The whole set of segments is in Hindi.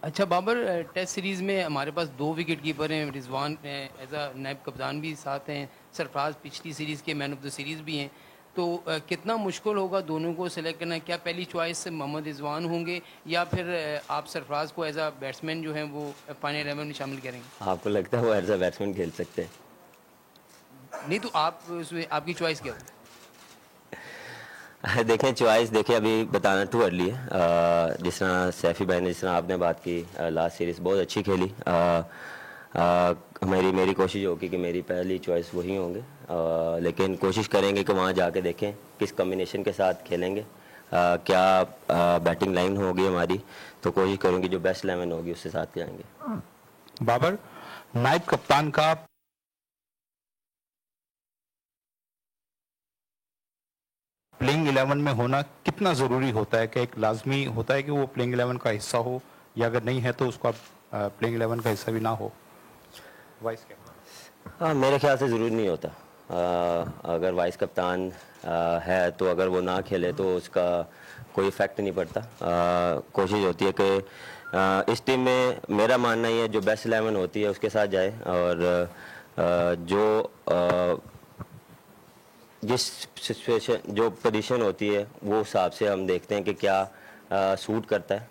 अच्छा बाबर, टेस्ट सीरीज़ में हमारे पास 2 विकेट कीपर हैं, रिजवान एज अ नायब कप्तान भी साथ हैं, सरफराज पिछली सीरीज़ के मैन ऑफ द सीरीज़ भी हैं। तो कितना मुश्किल होगा दोनों को सेलेक्ट करना? क्या पहली चॉइस मोहम्मद रिजवान होंगे या फिर आप सरफराज को एज अ बैट्समैन जो हैं वो फाइनल 11 में शामिल करेंगे? आपको लगता है वो एज अ बैट्समैन खेल सकते हैं? नहीं तो आप उसमें आपकी चॉइस क्या होगी? देखें, चॉइस देखें, अभी बताना टू अर्ली है। जिस तरह सैफी भाई ने, जिस तरह आपने बात की, लास्ट सीरीज़ बहुत अच्छी खेली। मेरी कोशिश होगी कि मेरी पहली चॉइस वही होंगे, लेकिन कोशिश करेंगे कि वहाँ जाके देखें किस कम्बिनेशन के साथ खेलेंगे, क्या बैटिंग लाइन होगी हमारी, तो कोशिश करूँगी जो बेस्ट 11 होगी उसके साथ जाएंगे। बाबर, नायब कप्तान का प्लेइंग 11 में होना कितना ज़रूरी होता है? कि एक लाजमी होता है कि वो प्लेइंग 11 का हिस्सा हो, या अगर नहीं है तो उसको प्लेइंग 11 का हिस्सा भी ना हो? Vice captain? हाँ, मेरे ख्याल से ज़रूरी नहीं होता। अगर वाइस कप्तान है तो अगर वो ना खेले तो उसका कोई इफ़ेक्ट नहीं पड़ता। कोशिश होती है कि इस टीम में मेरा मानना ये है जो बेस्ट 11 होती है उसके साथ जाए, और जिस सिचुएशन जो पोजीशन होती है वो हिसाब से हम देखते हैं कि क्या सूट करता है,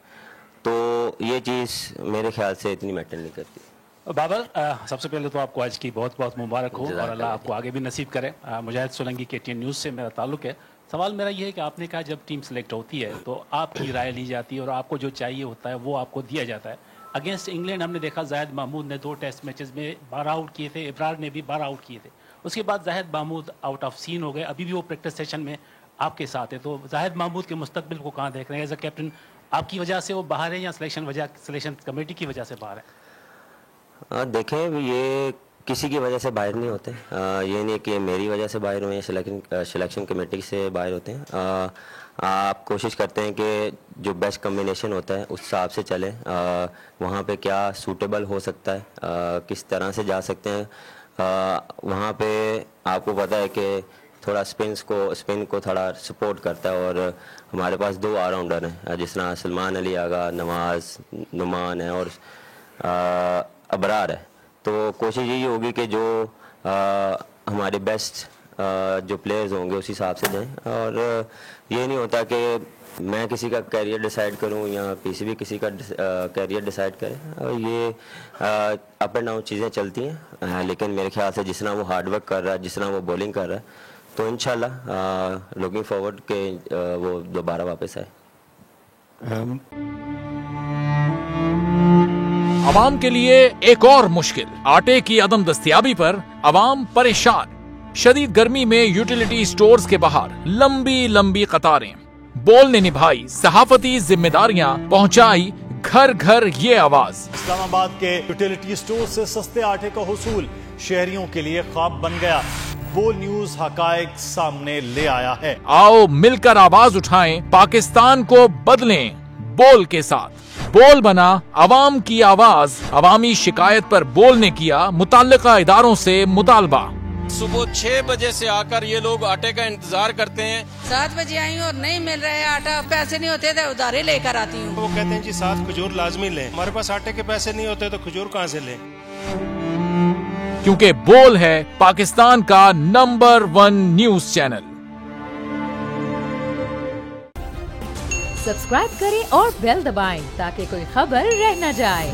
तो ये चीज़ मेरे ख्याल से इतनी मैटर नहीं करती। बाबर, सबसे पहले तो आपको आज की बहुत बहुत मुबारक हो और अल्लाह आपको आगे भी नसीब करे। मुजाहिद सोलंकी KTN न्यूज़ से मेरा ताल्लुक़ है। सवाल मेरा ये है कि आपने कहा जब टीम सेलेक्ट होती है तो आपकी राय ली जाती है और आपको जो चाहिए होता है वो आपको दिया जाता है। अगेंस्ट इंग्लैंड हमने देखा जाहिद महमूद ने 2 टेस्ट मैचेस में 12 आउट किए थे, इब्रार ने भी 12 आउट किए थे। उसके बाद Zahid Mahmood out of scene हो गए, अभी भी वो प्रैक्टिस सेशन में आपके साथ है। तो जाहिद महमूद के मुस्तकबिल को कहाँ देख रहे हैं? एज अ कैप्टन आपकी वजह से वो बाहर है या सिलेक्शन कमेटी की वजह से बाहर है? देखें, ये किसी की वजह से बाहर नहीं होते। ये नहीं कि मेरी वजह से बाहर हुए या सिलेक्शन कमेटी से बाहर होते हैं। आप कोशिश करते हैं कि जो बेस्ट कम्बिनेशन होता है उस हिसाब से चलें। वहाँ पे क्या सूटेबल हो सकता है, किस तरह से जा सकते हैं। वहाँ पे आपको पता है कि थोड़ा स्पिन को थोड़ा सपोर्ट करता है, और हमारे पास 2 ऑलराउंडर हैं जिस तरह सलमान अली आगा, नवाज़, नुमान है और अबरार है। तो कोशिश यही होगी कि जो हमारे बेस्ट जो प्लेयर्स होंगे उस हिसाब से जाएं, और ये नहीं होता कि मैं किसी का कैरियर डिसाइड करूं या PCB किसी का कैरियर डिसाइड करे। ये अप एंड डाउन चीज़ें चलती हैं, लेकिन मेरे ख्याल से जिस तरह वो हार्डवर्क कर रहा है, जिस तरह वो बॉलिंग कर रहा है, तो इंशाल्लाह लुकिंग फॉरवर्ड के वो दोबारा वापस आए। अवाम के लिए एक और मुश्किल, आटे की अदम दस्तयाबी पर अवाम परेशान। शदीद गर्मी में यूटिलिटी स्टोर्स के बाहर लंबी लंबी कतारें। बोल ने निभाई सहाफती जिम्मेदारियां, पहुंचाई घर घर ये आवाज। इस्लामाबाद के यूटिलिटी स्टोर से सस्ते आटे का हुसूल शहरियों के लिए ख्वाब बन गया। बोल न्यूज हकायक सामने ले आया है। आओ मिलकर आवाज उठाएं, पाकिस्तान को बदलें बोल के साथ। बोल बना अवाम की आवाज। अवामी शिकायत पर बोल ने किया मुताल्लिका इदारों से मुतालबा। सुबह 6 बजे से आकर ये लोग आटे का इंतजार करते हैं। 7 बजे आई और नहीं मिल रहा है आटा, पैसे नहीं होते तो उधारे लेकर आती हूँ। वो कहते हैं जी 7 खजूर लाजमी लें। हमारे पास आटे के पैसे नहीं होते तो खजूर कहाँ से लें? क्योंकि बोल है पाकिस्तान का नंबर 1 न्यूज चैनल। सब्सक्राइब करें और बेल दबाएं ताकि कोई खबर रह न जाए।